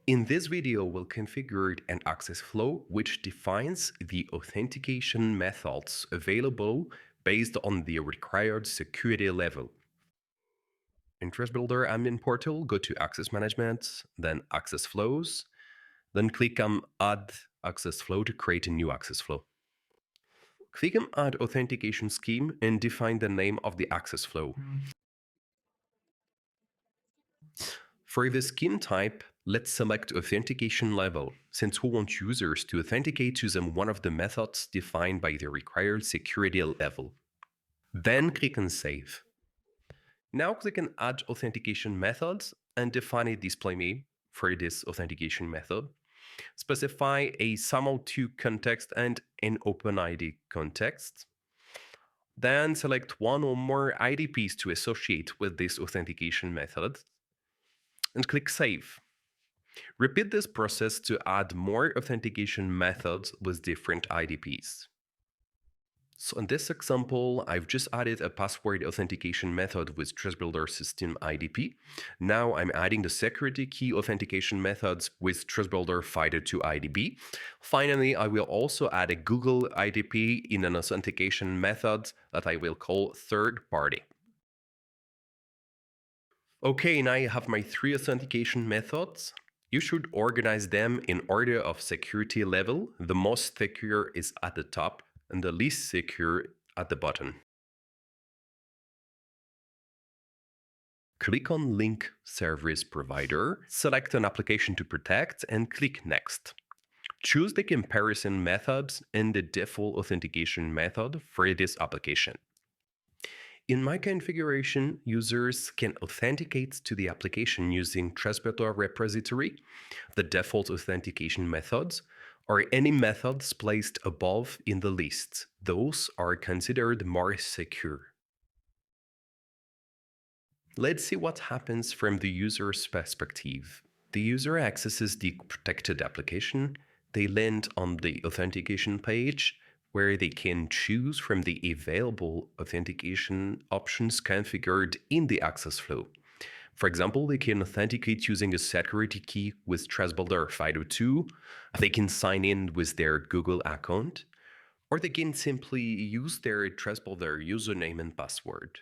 In this video, we'll configure an access flow which defines the authentication methods available based on the required security level. In TrustBuilder admin portal, go to Access Management, then Access Flows, then click on Add Access Flow to create a new access flow. Click on Add Authentication Scheme and define the name of the access flow. For the scheme type, let's select Authentication Level, since we want users to authenticate using one of the methods defined by the required security level. Then click on Save. Now click on Add Authentication Methods and define a display name for this authentication method. Specify a SAML2 context and an OpenID context. Then select one or more IDPs to associate with this authentication method and click Save. Repeat this process to add more authentication methods with different IDPs. So in this example, I've just added a password authentication method with TrustBuilder System IDP. Now I'm adding the security key authentication methods with TrustBuilder FIDO2 IDP. Finally, I will also add a Google IDP in an authentication method that I will call third party. Okay, now I have my 3 authentication methods. You should organize them in order of security level. The most secure is at the top and the least secure at the bottom. Click on Link Service Provider, select an application to protect, and click Next. Choose the comparison methods and the default authentication method for this application. In my configuration, users can authenticate to the application using TrustBuilder repository, the default authentication methods, or any methods placed above in the list. Those are considered more secure. Let's see what happens from the user's perspective. The user accesses the protected application. They land on the authentication page, where they can choose from the available authentication options configured in the access flow. For example, they can authenticate using a security key with TrustBuilder FIDO2, they can sign in with their Google account, or they can simply use their TrustBuilder username and password.